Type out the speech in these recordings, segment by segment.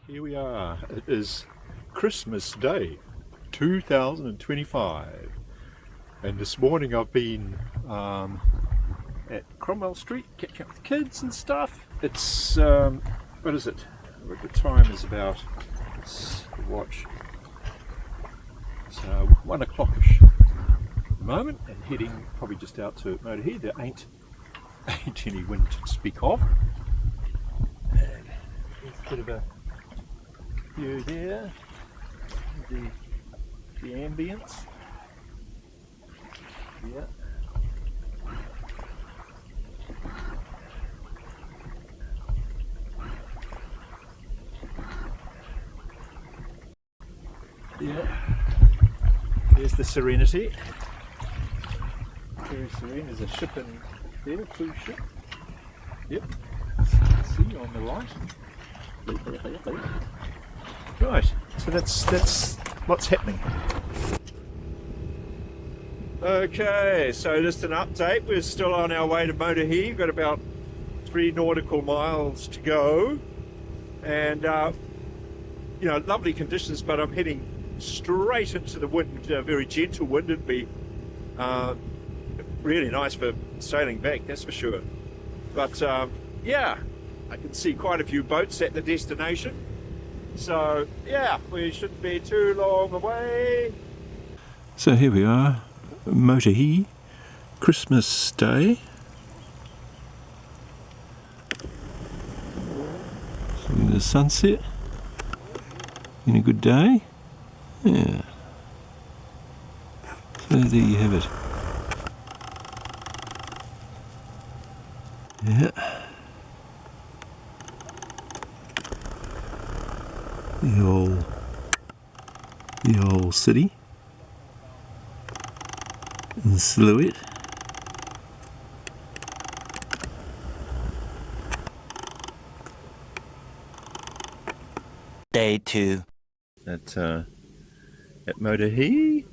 Here we are. It is Christmas Day 2025, and this morning I've been at Cromwell Street catching up with kids and stuff. It's what is it? The time is about, let's watch, it's 1 o'clock-ish at the moment, and heading probably just out to Motuihe. There ain't any wind to speak of, and there's a bit of a view there, the ambience. Yeah. Yeah. There's the Serenity. Very serene. There's a ship in there, a cruise ship. Yep. See on the right. Right, so that's what's happening. Okay, so just an update. We're still on our way to Motuihe. We've got about 3 nautical miles to go, and lovely conditions. But I'm heading straight into the wind, very gentle wind. It'd be really nice for sailing back, that's for sure. But yeah, I can see quite a few boats at the destination. So yeah, we shouldn't be too long away. So here we are, Motuihe, Christmas Day. Seeing the sunset. Been a good day. Yeah. So there you have it. Yeah. The old city in silhouette. Day 2. At Motuihe,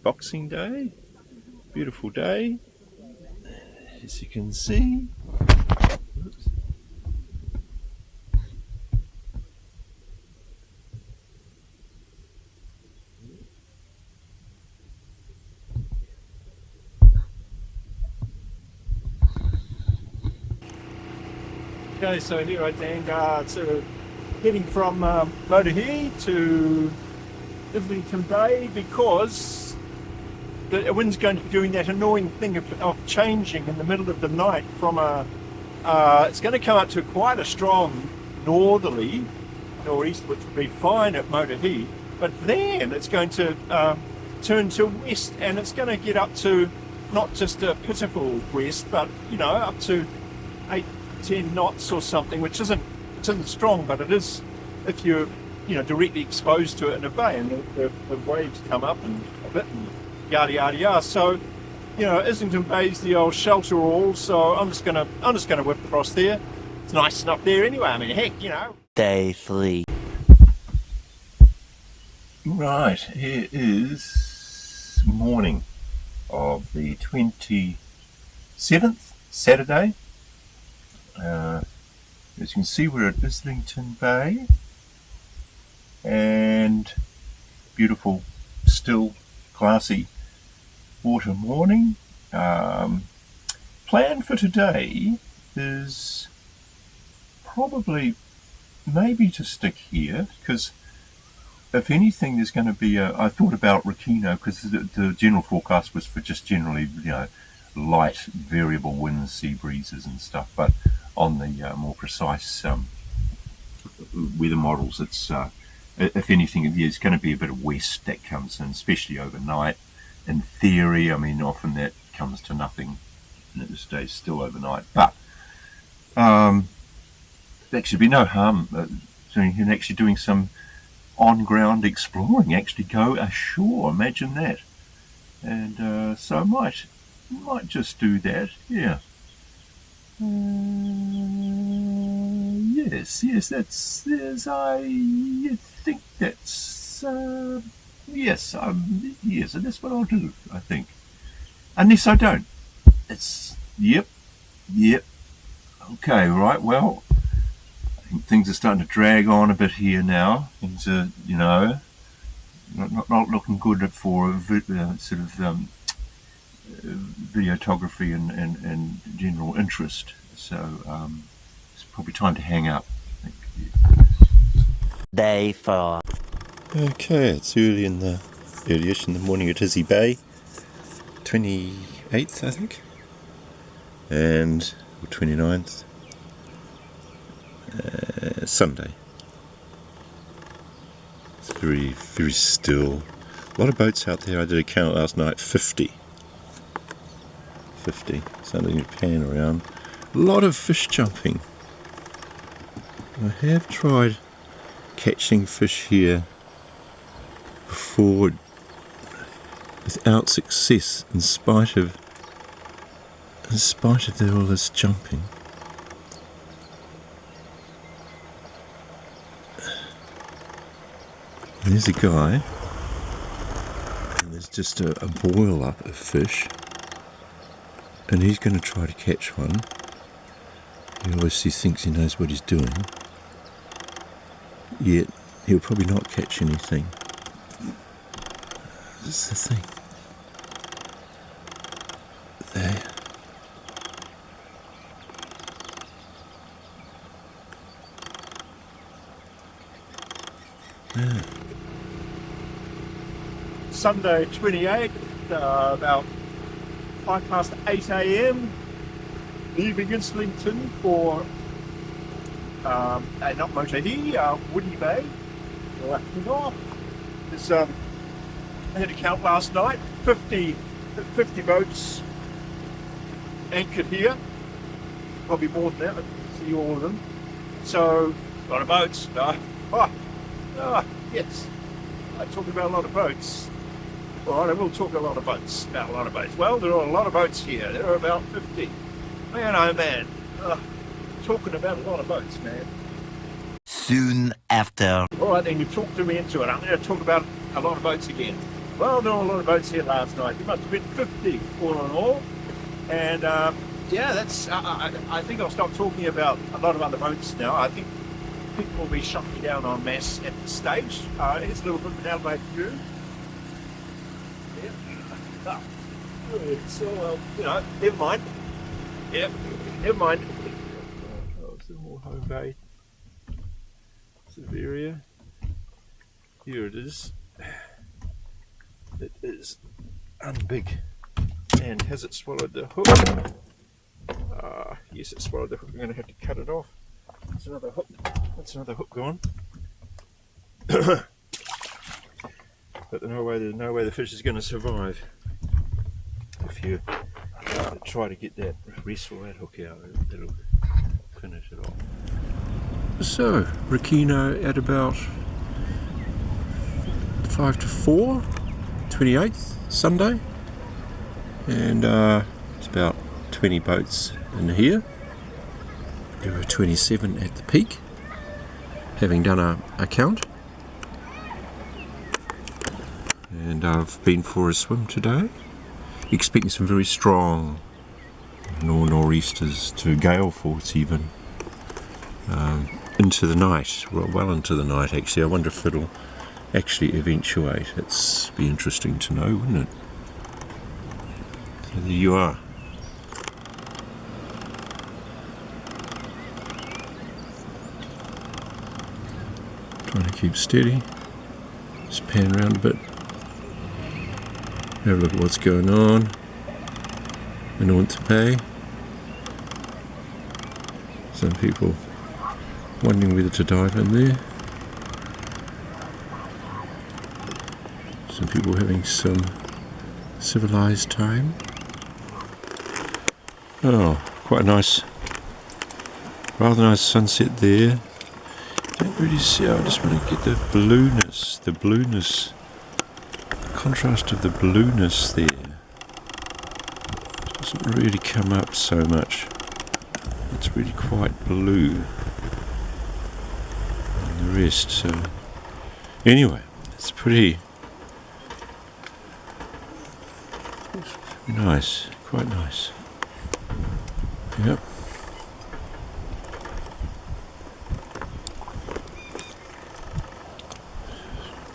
Boxing Day, beautiful day, as you can see. Oops. Okay, so here I stand, sort of heading from Motuihe to Islington Bay, because the wind's going to be doing that annoying thing of changing in the middle of the night from it's going to come up to quite a strong northerly northeast, which would be fine at Motuihe, but then it's going to turn to west, and it's going to get up to not just a pitiful west, but up to 8-10 knots or something, which isn't strong, but it is if you're directly exposed to it in a bay, and the waves come up and a bit and yada yada yada. So Islington Bay's the old shelter all, so I'm just gonna whip across there. It's nice enough there anyway. I mean, heck, Day 3. Right, here is morning of the 27th, Saturday. As you can see, we're at Islington Bay, and beautiful, still, classy water morning. Plan for today is probably maybe to stick here, because if anything, there's going to be I thought about Rakino, because the general forecast was for just generally light variable winds, sea breezes and stuff, but on the more precise weather models, it's if anything, there's going to be a bit of west that comes in, especially overnight. In theory, I mean, often that comes to nothing and it stays still overnight, but there should be no harm in actually doing some on-ground exploring, actually go ashore, imagine that. And so I might just do that, yeah. Yes, I think that's, yes, and that's what I'll do, I think. Unless I don't. It's, yep, okay, right, well, things are starting to drag on a bit here now. Things are, not looking good for videography and general interest. So it's probably time to hang up. Thank you. Day 4. Okay, it's early-ish in the morning at Motuihe Bay, 28th, I think, or 29th, Sunday. It's very, very still. A lot of boats out there. I did a count last night, 50. Starting to pan around. A lot of fish jumping. I have tried catching fish here before without success, in spite of all this jumping. And there's a guy, and there's just a boil up of fish, and he's going to try to catch one. He obviously thinks he knows what he's doing, yet he'll probably not catch anything. That's the thing. There. Yeah. Sunday 28th, about 8:05 a.m. leaving Islington for not Motuihe, Motuihe Bay, Rakino. I had a count last night, 50 boats anchored here, probably more than that, I can see all of them. So, a lot of boats. Yes, I talk about a lot of boats. All right, I will talk about a lot of boats. Well, there are a lot of boats here. There are about 50. Man, oh man. Talking about a lot of boats, man. Soon after. All right, then you talked me into it. I'm going to talk about a lot of boats again. Well, there were a lot of boats here last night. There must have been 50 all in all. And that's. I think I'll stop talking about a lot of other boats now. I think people will be shutting down en masse at this stage. Here's a little bit of an elevated view. So, never mind. Yeah, never mind. Oh, it's a more home bay sort of area. Here it is. It is unbig. And has it swallowed the hook? Yes, it swallowed the hook. I'm going to have to cut it off. That's another hook. That's another hook gone. But there's no way the fish is going to survive if you try to get that wrestle that hook out. It'll finish it off. So, Rakino at about 4:05, 28th, Sunday. And it's about 20 boats in here. There were 27 at the peak, having done a count. And I've been for a swim today, expecting some very strong nor'easters to gale force even into the night, well into the night actually. I wonder if it'll actually eventuate. It's be interesting to know, wouldn't it? So there you are. Trying to keep steady. Just pan around a bit. Have a look at what's going on in Motuihe Bay. Some people wondering whether to dive in there. Some people having some civilized time. Oh, quite a nice, rather nice sunset there. Don't really see, I just want to get the blueness, contrast of the blueness there. Doesn't really come up so much. It's really quite blue and the rest. So anyway, it's pretty nice, quite nice. Yep.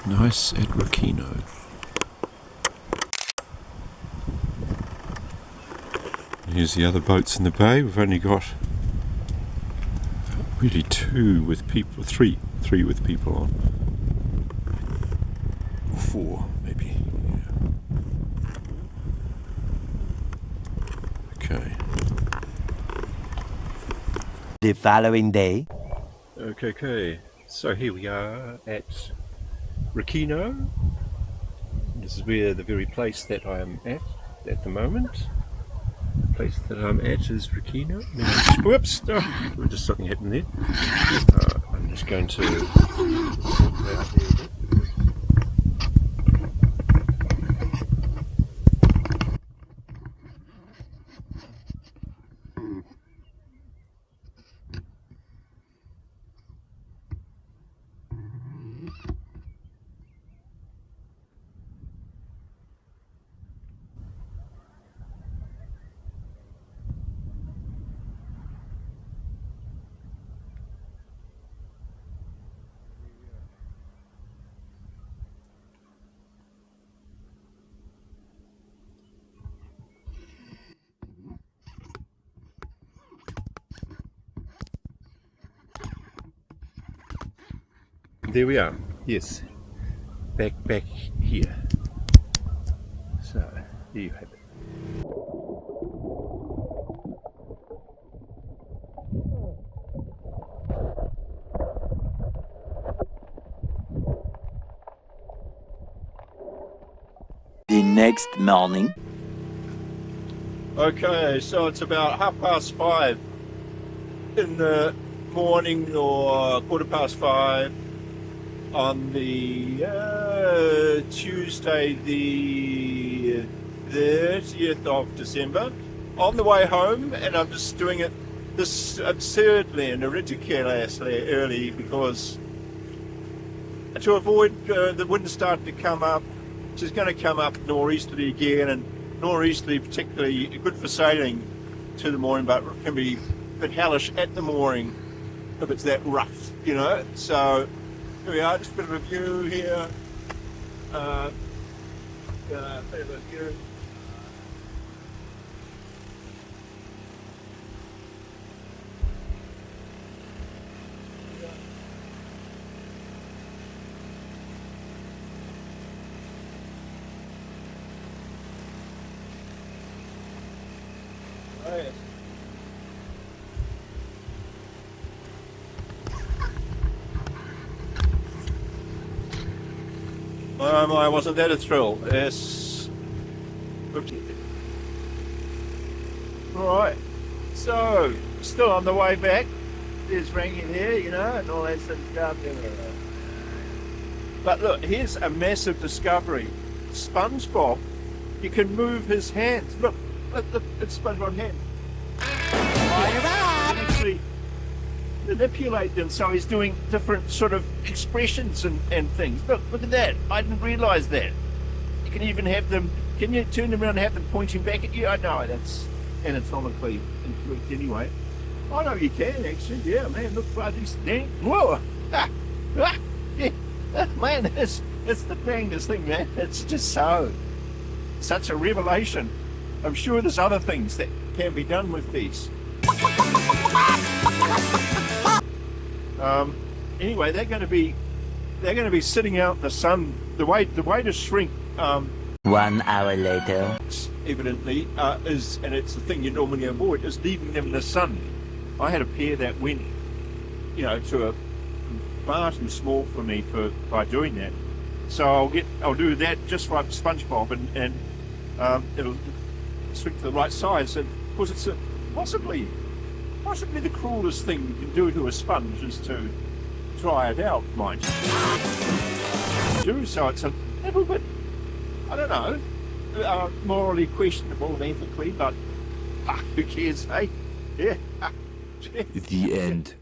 Nice at Rakino. Here's the other boats in the bay. We've only got really two with people, three with people on. Or four, maybe. Yeah. Okay. The following day. Okay. So here we are at Rakino. This is where the very place that I am at the moment. The place that I'm at is Rakino. Whoops! Oh, just something happened there. I'm just going to walk out there a bit. There we are. Yes, back here. So there you have it. The next morning. Okay, so it's about 5:30 in the morning, or 5:15 on the Tuesday, the 30th of December. On the way home, and I'm just doing it this absurdly and ridiculously early because to avoid the wind starting to come up. She's going to come up northeasterly again, and northeasterly particularly good for sailing to the mooring, but can be a bit hellish at the mooring if it's that rough, you know. So here we are, just a bit of a view here. A bit of a view. Oh, yes. Oh my, wasn't that a thrill? Yes. Alright, so still on the way back. There's Rakino here, you know, and all that sort of stuff. But look, here's a massive discovery. SpongeBob, you can move his hands. Look, it's SpongeBob's hand. You can actually manipulate them, so he's doing different sort of expressions and things. Look at that. I didn't realise that. You can even have them, can you turn them around and have them pointing back at you? I know that's anatomically incorrect anyway. I know you can actually, yeah, man, look at these things. Whoa! Yeah. Man, it's the dangest thing, man. It's just such a revelation. I'm sure there's other things that can be done with these. Anyway, they're going to be sitting out in the sun. The way to shrink. 1 hour later. Evidently, is, and it's the thing you normally avoid, is leaving them in the sun. I had a pair that went, you know, to a far too small for me by doing that. So I'll do that just like SpongeBob, and it'll shrink to the right size. And of course, it's possibly the cruelest thing you can do to a sponge is to try it out, mind you. So it's a little bit, I don't know, morally questionable and ethically, but who cares, eh? Yeah. The end.